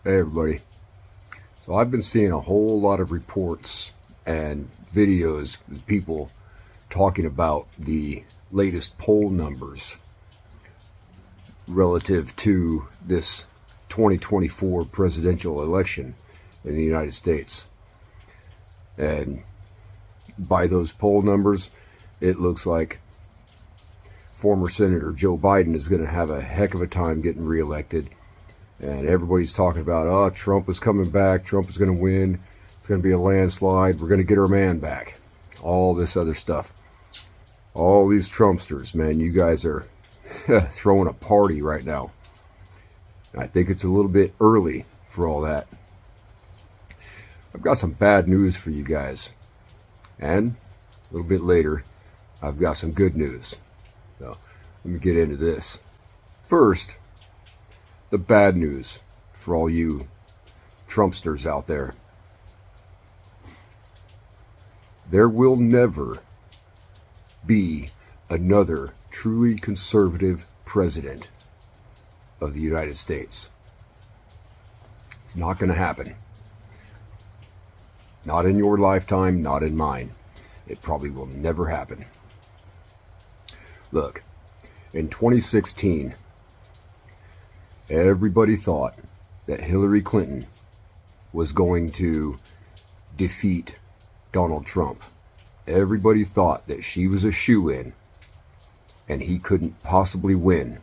Hey everybody. So I've been seeing a whole lot of reports and videos with people talking about the latest poll numbers relative to this 2024 presidential election in the United States. And by those poll numbers, it looks like former Senator Joe Biden is going to have a heck of a time getting reelected. And everybody's talking about, oh, Trump is coming back. Trump is going to win. It's going to be a landslide. We're going to get our man back. All this other stuff. All these Trumpsters, man, you guys are throwing a party right now. I think it's a little bit early for all that. I've got some bad news for you guys. And a little bit later, I've got some good news. So let me get into this. First, the bad news for all you Trumpsters out there. There will never be another truly conservative president of the United States. It's not going to happen. Not in your lifetime, not in mine. It probably will never happen. Look, in 2016, everybody thought that Hillary Clinton was going to defeat Donald Trump. Everybody thought that she was a shoo-in and he couldn't possibly win.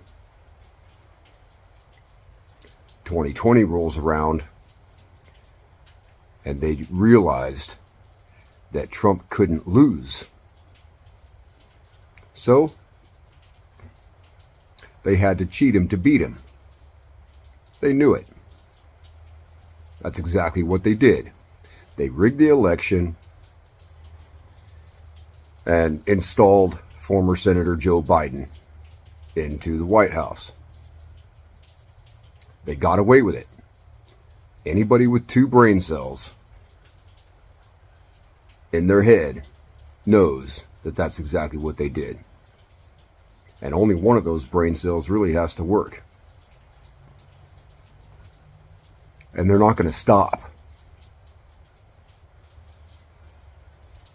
2020 rolls around and they realized that Trump couldn't lose. So they had to cheat him to beat him. They knew it. That's exactly what they did. They rigged the election and installed former Senator Joe Biden into the White House. They got away with it. Anybody with two brain cells in their head knows that that's exactly what they did. And only one of those brain cells really has to work. And they're not going to stop.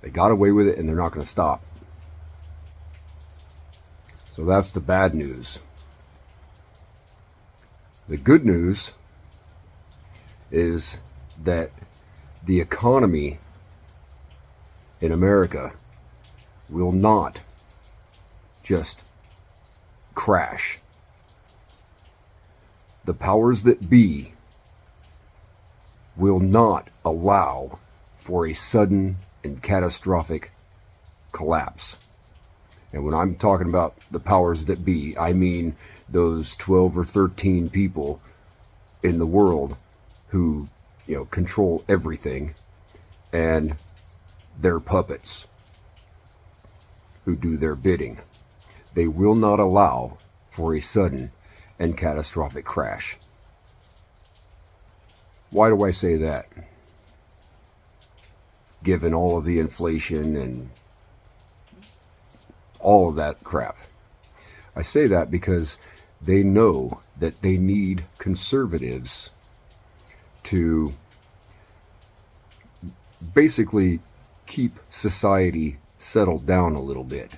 They got away with it and they're not going to stop. So that's the bad news. The good news is that the economy in America will not just crash. The powers that be will not allow for a sudden and catastrophic collapse. And when I'm talking about the powers that be, I mean those 12 or 13 people in the world who, control everything, and their puppets who do their bidding. They will not allow for a sudden and catastrophic crash. Why do I say that? Given all of the inflation and all of that crap. I say that because they know that they need conservatives to basically keep society settled down a little bit.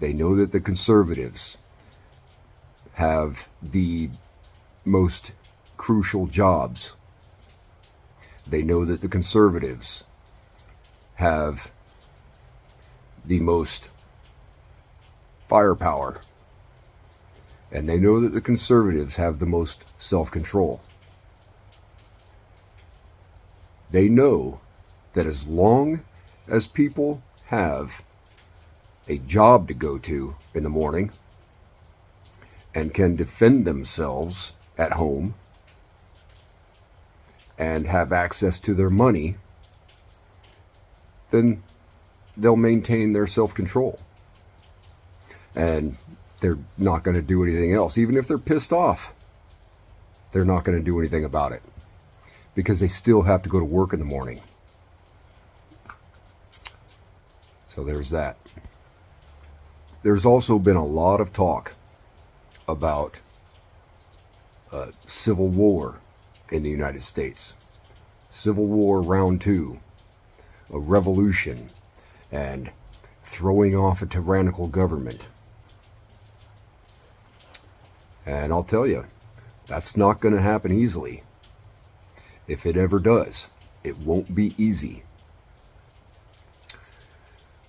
They know that the conservatives have the most crucial jobs. They know that the conservatives have the most firepower. And they know that the conservatives have the most self-control. They know that as long as people have a job to go to in the morning and can defend themselves at home and have access to their money, then they'll maintain their self-control. And they're not going to do anything else. Even if they're pissed off, they're not going to do anything about it because they still have to go to work in the morning. So there's that. There's also been a lot of talk about civil war in the United States. Civil War Round 2, a revolution, and throwing off a tyrannical government. And I'll tell you, that's not going to happen easily. If it ever does, it won't be easy.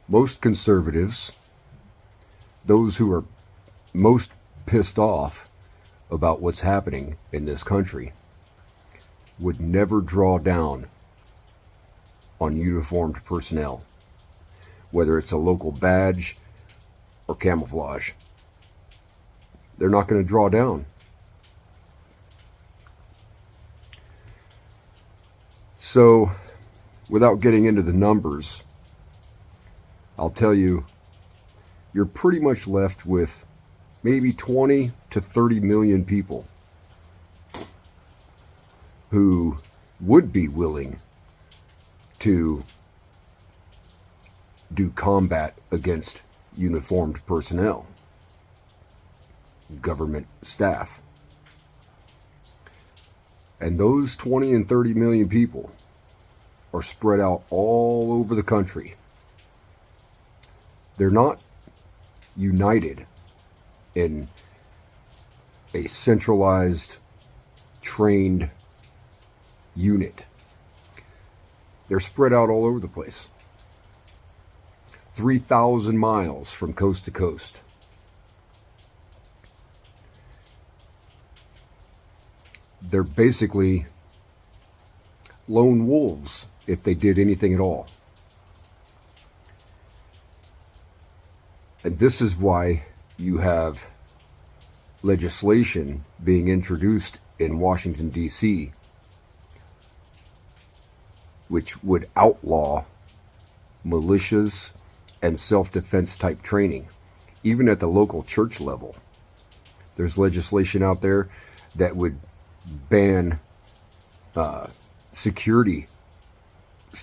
Most conservatives, those who are most pissed off about what's happening in this country, would never draw down on uniformed personnel, whether it's a local badge or camouflage. They're not going to draw down. So, without getting into the numbers, I'll tell you, you're pretty much left with maybe 20 to 30 million people who would be willing to do combat against uniformed personnel, government staff. And those 20 and 30 million people are spread out all over the country. They're not united in a centralized, trained unit. They're spread out all over the place. 3,000 miles from coast to coast. They're basically lone wolves if they did anything at all. And this is why you have legislation being introduced in Washington, D.C., which would outlaw militias and self-defense type training, even at the local church level. There's legislation out there that would ban security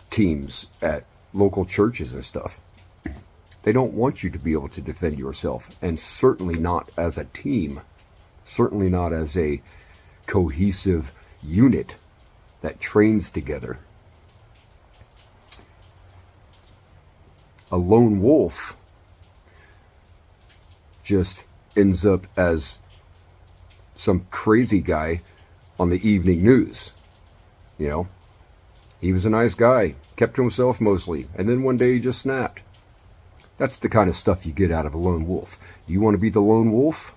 teams at local churches and stuff. They don't want you to be able to defend yourself, and certainly not as a team, certainly not as a cohesive unit that trains together. A lone wolf just ends up as some crazy guy on the evening news. You know, he was a nice guy, kept to himself mostly, and then one day he just snapped. That's the kind of stuff you get out of a lone wolf. You want to be the lone wolf?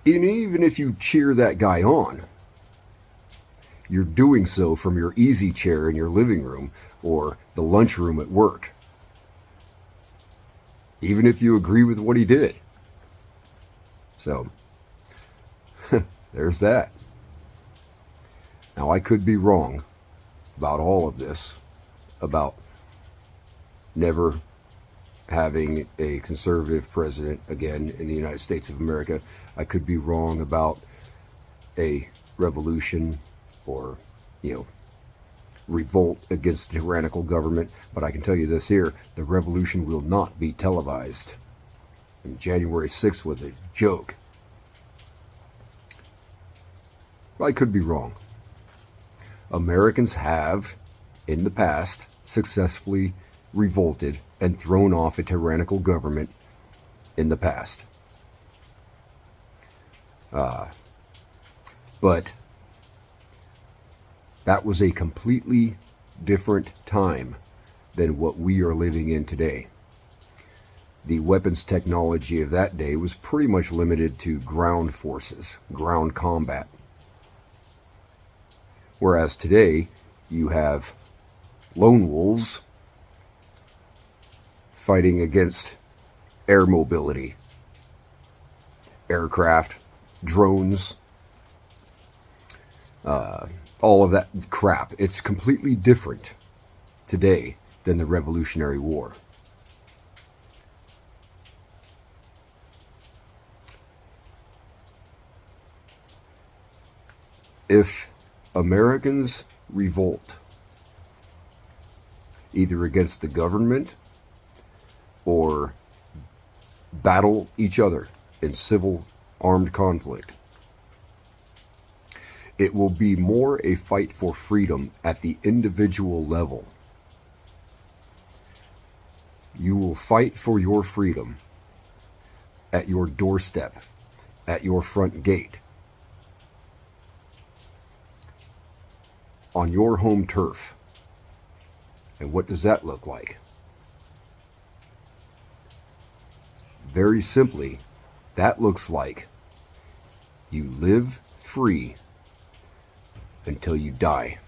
And even if you cheer that guy on, you're doing so from your easy chair in your living room or the lunchroom at work. Even if you agree with what he did. So, there's that. Now, I could be wrong about all of this, about never having a conservative president again in the United States of America. I could be wrong about a revolution or, revolt against tyrannical government, but I can tell you this here, the revolution will not be televised. And January 6th was a joke. I could be wrong. Americans have, in the past, successfully revolted and thrown off a tyrannical government in the past. But that was a completely different time than what we are living in today. The weapons technology of that day was pretty much limited to ground forces, ground combat. Whereas today, you have lone wolves fighting against air mobility, aircraft, drones, all of that crap. It's completely different today than the Revolutionary War. If Americans revolt, either against the government or battle each other in civil armed conflict. It will be more a fight for freedom at the individual level. You will fight for your freedom at your doorstep, at your front gate, on your home turf. And what does that look like? Very simply, that looks like you live free until you die.